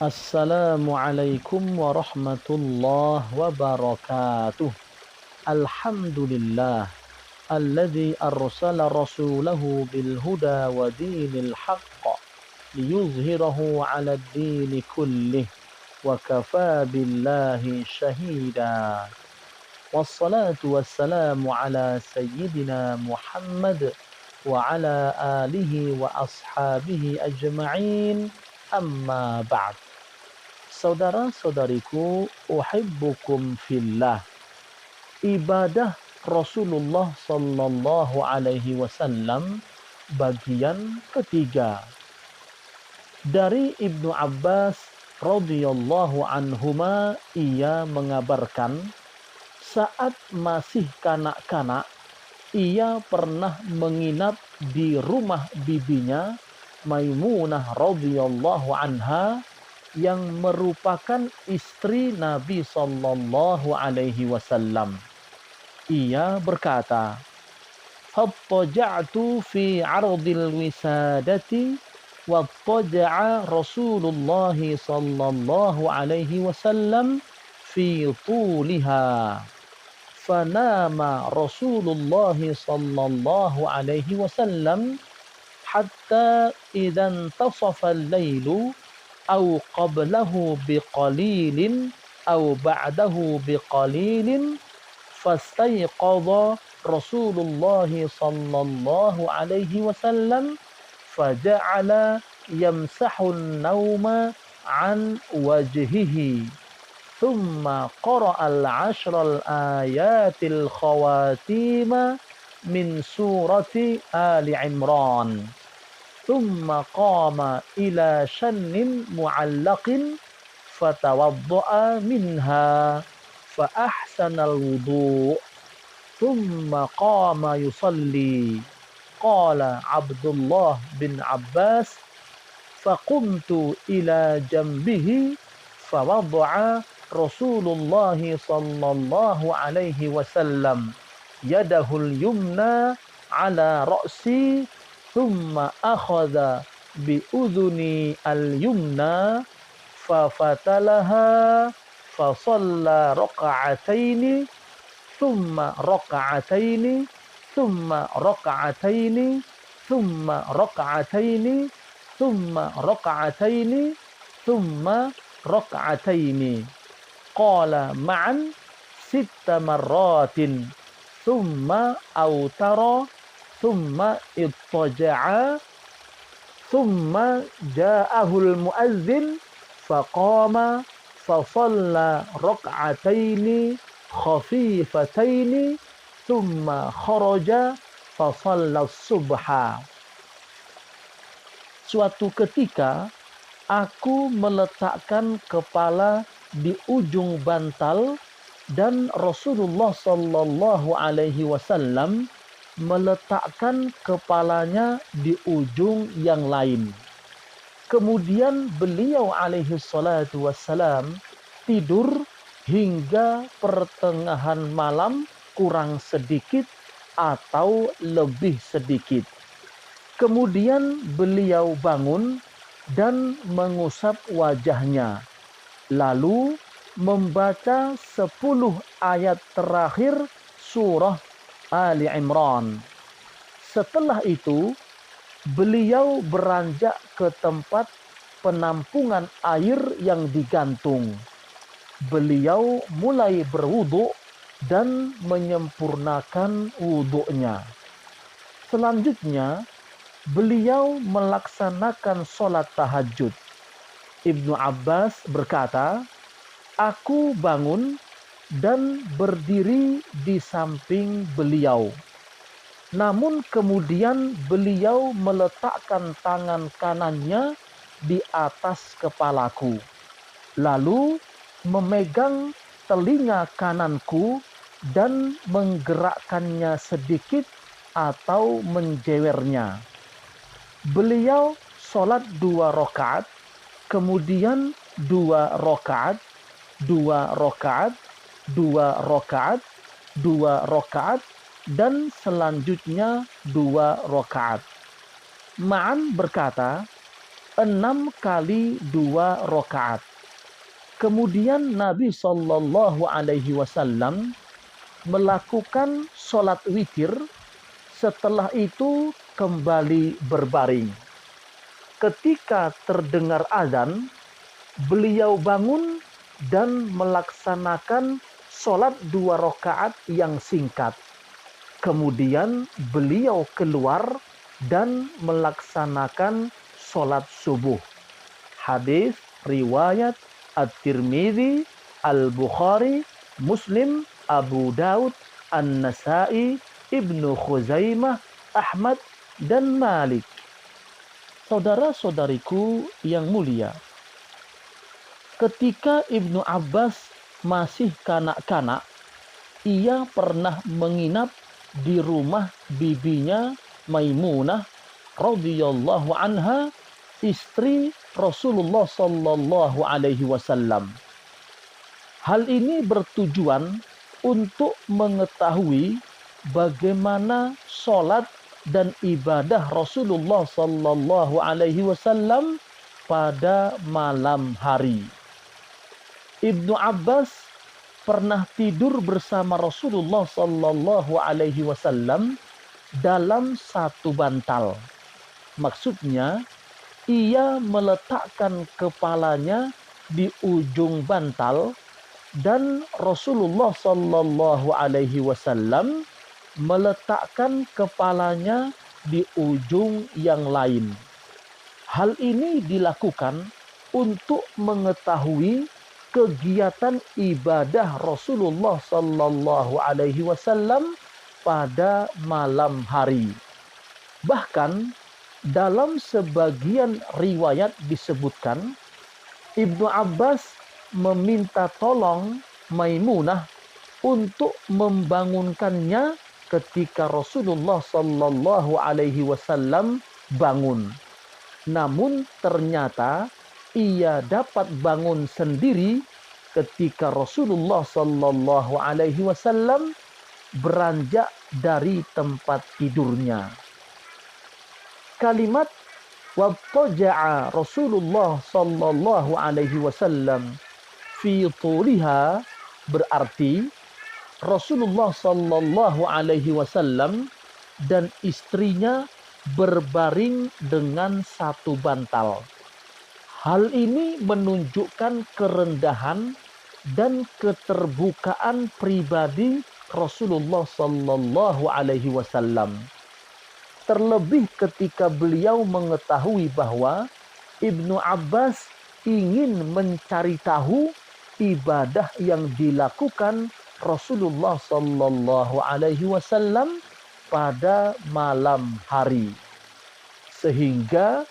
Assalamualaikum warahmatullahi wabarakatuh. Alhamdulillah alladzi arsala rasulahu bil huda wa dinil haqq liyuzhirahu 'alad dini kullih wa kafaa billahi shahida. Wassalatu wassalamu ala sayyidina Muhammad wa ala alihi wa ashabihi ajma'in. Amma ba'd. Saudara-saudariku, uhibbukum fillah. Ibadah Rasulullah sallallahu alaihi wasallam bagian ketiga. Dari Ibnu Abbas radhiyallahu anhuma, ia mengabarkan saat masih kanak-kanak ia pernah menginap di rumah bibinya Maimunah radhiyallahu anha yang merupakan istri Nabi sallallahu alaihi wasallam. Ia berkata, "Fattaja'tu fi 'ardil wisadati wattaja'a Rasulullah sallallahu alaihi wasallam fi tuliha. Fanama Rasulullah sallallahu alaihi wasallam hatta idza intasafa al-lailu أو قبله بقليل أو بعده بقليل فاستيقظ رسول الله صلى الله عليه وسلم فجعل يمسح النوم عن وجهه ثم قرأ العشر الآيات الخواتيم من سورة آل عمران ثم قام إلى شن معلق فتوضأ منها فأحسن الوضوء ثم قام يصلي." قال عبد الله بن عباس: فقمت إلى جنبه فوضع رسول الله صلى الله عليه وسلم يده اليمنى على رأسي ثم أخذ بأذني اليمنى ففتلها فصلى ركعتين ثم ركعتين ثم ركعتين ثم ركعتين ثم ركعتين ثم ركعتين. قال معا 6 مرات ثم أوتر ثم اضطجع ثم جاءه المؤذن فقام فصلى ركعتين خفيفتين ثم خرج فصلى الصبح. Suatu ketika aku meletakkan kepala di ujung bantal dan Rasulullah sallallahu alaihi wasallam meletakkan kepalanya di ujung yang lain. Kemudian beliau alaihi salatu wassalam tidur hingga pertengahan malam kurang sedikit atau lebih sedikit. Kemudian beliau bangun dan mengusap wajahnya, lalu membaca 10 ayat terakhir surah Ali Imran. Setelah itu, beliau beranjak ke tempat penampungan air yang digantung. Beliau mulai berwudu dan menyempurnakan wudunya. Selanjutnya, beliau melaksanakan sholat tahajud. Ibnu Abbas berkata, "Aku bangun dan berdiri di samping beliau. Namun kemudian beliau meletakkan tangan kanannya di atas kepalaku, lalu memegang telinga kananku dan menggerakkannya sedikit atau menjewernya. Beliau sholat 2 rakaat, kemudian 2 rakaat, 2 rakaat, 2 rakaat, 2 rakaat, dan selanjutnya 2 rakaat. Ma'an berkata, 6 kali 2 rakaat. Kemudian Nabi Shallallahu Alaihi Wasallam melakukan sholat witir. Setelah itu kembali berbaring. Ketika terdengar azan, beliau bangun dan melaksanakan sholat 2 rakaat yang singkat. Kemudian beliau keluar dan melaksanakan sholat subuh. Hadis riwayat At-Tirmidzi, Al-Bukhari, Muslim, Abu Daud, An-Nasai, Ibnu Khuzaimah, Ahmad, dan Malik. Saudara-saudariku yang mulia, ketika Ibnu Abbas masih kanak-kanak, ia pernah menginap di rumah bibinya Maimunah radhiyallahu anha, istri Rasulullah sallallahu alaihi wasallam. Hal ini bertujuan untuk mengetahui bagaimana sholat dan ibadah Rasulullah sallallahu alaihi wasallam pada malam hari. Ibnu Abbas pernah tidur bersama Rasulullah sallallahu alaihi wasallam dalam satu bantal. Maksudnya, ia meletakkan kepalanya di ujung bantal dan Rasulullah sallallahu alaihi wasallam meletakkan kepalanya di ujung yang lain. Hal ini dilakukan untuk mengetahui kegiatan ibadah Rasulullah sallallahu alaihi wasallam pada malam hari. Bahkan dalam sebagian riwayat disebutkan Ibnu Abbas meminta tolong Maimunah untuk membangunkannya ketika Rasulullah sallallahu alaihi wasallam bangun. Namun ternyata ia dapat bangun sendiri ketika Rasulullah sallallahu alaihi wasallam beranjak dari tempat tidurnya. Kalimat wattaja'a Rasulullah sallallahu alaihi wasallam fi tuliha berarti Rasulullah sallallahu alaihi wasallam dan istrinya berbaring dengan satu bantal. Hal ini menunjukkan kerendahan dan keterbukaan pribadi Rasulullah sallallahu alaihi wasallam. Terlebih ketika beliau mengetahui bahwa Ibnu Abbas ingin mencari tahu ibadah yang dilakukan Rasulullah sallallahu alaihi wasallam pada malam hari. Sehingga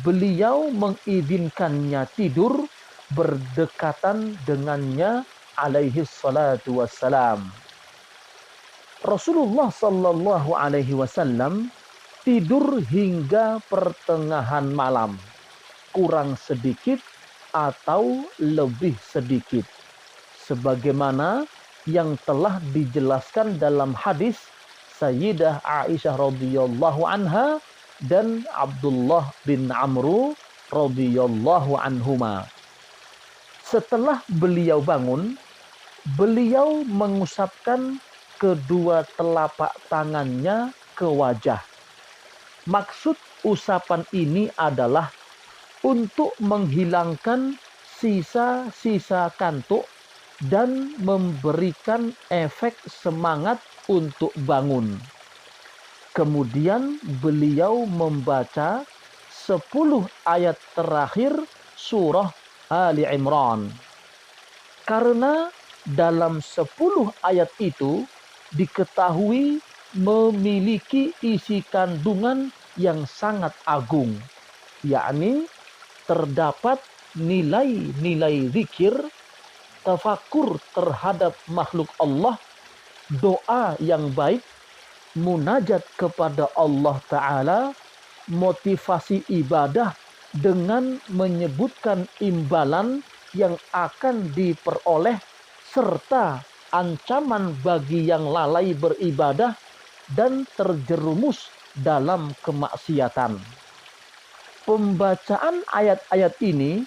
beliau mengizinkannya tidur berdekatan dengannya alaihi salatu wassalam. Rasulullah sallallahu alaihi wasallam tidur hingga pertengahan malam, kurang sedikit atau lebih sedikit, sebagaimana yang telah dijelaskan dalam hadis Sayyidah Aisyah radhiyallahu anha dan Abdullah bin Amru radhiyallahu anhuma. Setelah beliau bangun, beliau mengusapkan kedua telapak tangannya ke wajah. Maksud usapan ini adalah untuk menghilangkan sisa-sisa kantuk dan memberikan efek semangat untuk bangun. Kemudian beliau membaca 10 ayat terakhir surah Ali Imran. Karena dalam 10 ayat itu diketahui memiliki isi kandungan yang sangat agung, yakni terdapat nilai-nilai zikir, tafakur terhadap makhluk Allah, doa yang baik, munajat kepada Allah Ta'ala, motivasi ibadah dengan menyebutkan imbalan yang akan diperoleh, serta ancaman bagi yang lalai beribadah dan terjerumus dalam kemaksiatan. Pembacaan ayat-ayat ini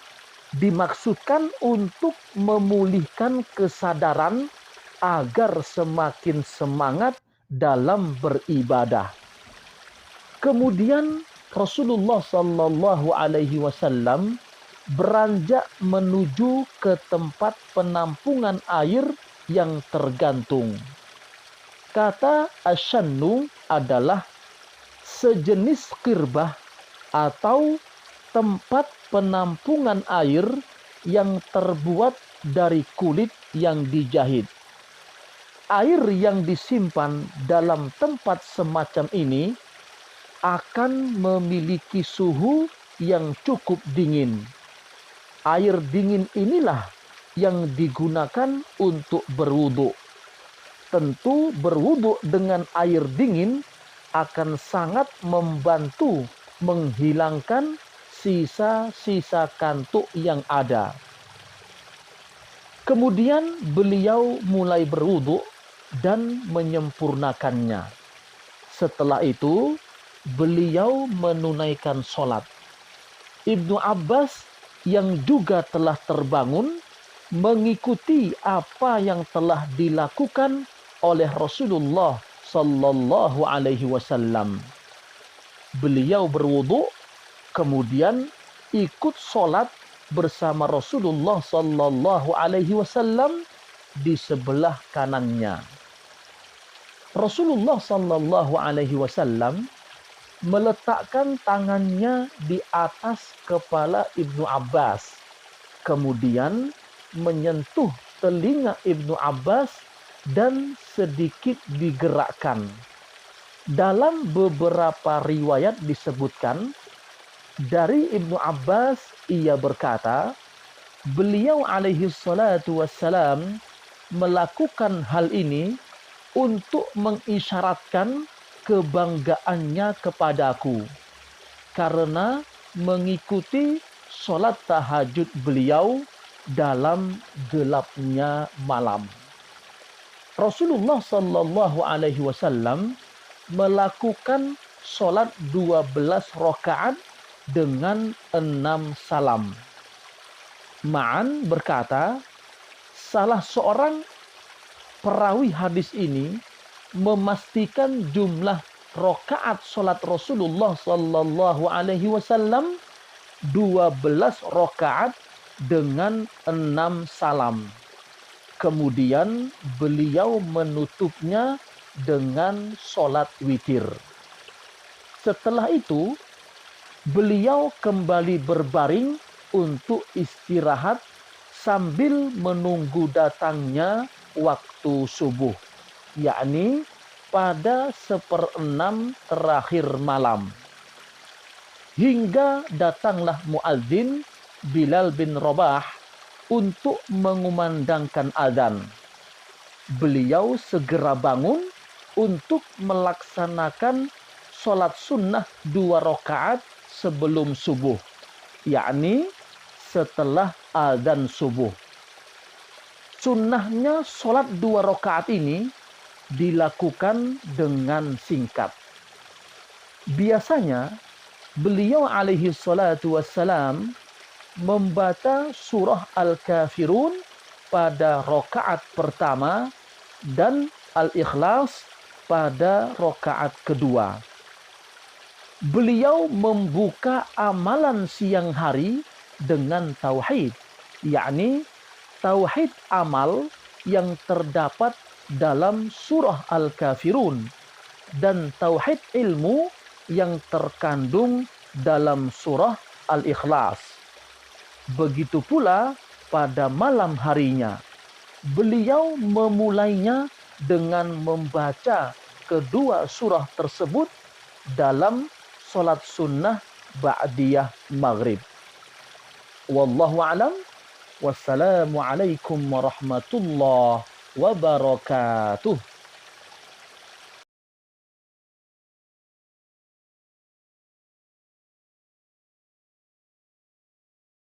dimaksudkan untuk memulihkan kesadaran agar semakin semangat dalam beribadah. Kemudian Rasulullah Shallallahu Alaihi Wasallam beranjak menuju ke tempat penampungan air yang tergantung. Kata asyannu adalah sejenis qirbah atau tempat penampungan air yang terbuat dari kulit yang dijahit. Air yang disimpan dalam tempat semacam ini akan memiliki suhu yang cukup dingin. Air dingin inilah yang digunakan untuk berwudu. Tentu berwudu dengan air dingin akan sangat membantu menghilangkan sisa-sisa kantuk yang ada. Kemudian beliau mulai berwudu dan menyempurnakannya. Setelah itu beliau menunaikan sholat. Ibnu Abbas yang juga telah terbangun mengikuti apa yang telah dilakukan oleh Rasulullah Sallallahu Alaihi Wasallam. Beliau berwudu, kemudian ikut sholat bersama Rasulullah Sallallahu Alaihi Wasallam di sebelah kanannya. Rasulullah Sallallahu Alaihi Wasallam meletakkan tangannya di atas kepala Ibnu Abbas, kemudian menyentuh telinga Ibnu Abbas dan sedikit digerakkan. Dalam beberapa riwayat disebutkan, dari Ibnu Abbas ia berkata, beliau alaihi salatu wassalam melakukan hal ini untuk mengisyaratkan kebanggaannya kepadaku karena mengikuti sholat tahajud beliau dalam gelapnya malam. Rasulullah Sallallahu Alaihi Wasallam melakukan sholat 12 rakaat dengan 6 salam. Ma'an berkata, salah seorang perawi hadis ini memastikan jumlah rakaat sholat Rasulullah Sallallahu Alaihi Wasallam 12 rakaat dengan 6 salam. Kemudian beliau menutupnya dengan sholat witir. Setelah itu beliau kembali berbaring untuk istirahat sambil menunggu datangnya waktu subuh, yakni pada 1/6 terakhir malam. Hingga datanglah muadzin Bilal bin Rabah untuk mengumandangkan azan. Beliau segera bangun untuk melaksanakan sholat sunnah 2 rakaat sebelum subuh, yakni setelah azan subuh. Sunnahnya sholat 2 rakaat ini dilakukan dengan singkat. Biasanya beliau alaihi salatu wassalam membaca surah Al-Kafirun pada rakaat pertama dan Al-Ikhlas pada rakaat kedua. Beliau membuka amalan siang hari dengan tauhid, yakni tauhid amal yang terdapat dalam surah Al-Kafirun dan tauhid ilmu yang terkandung dalam surah Al-Ikhlas. Begitu pula pada malam harinya, beliau memulainya dengan membaca kedua surah tersebut dalam sholat sunnah ba'diyah maghrib. Wallahu a'lam. Wassalamualaikum warahmatullahi wabarakatuh.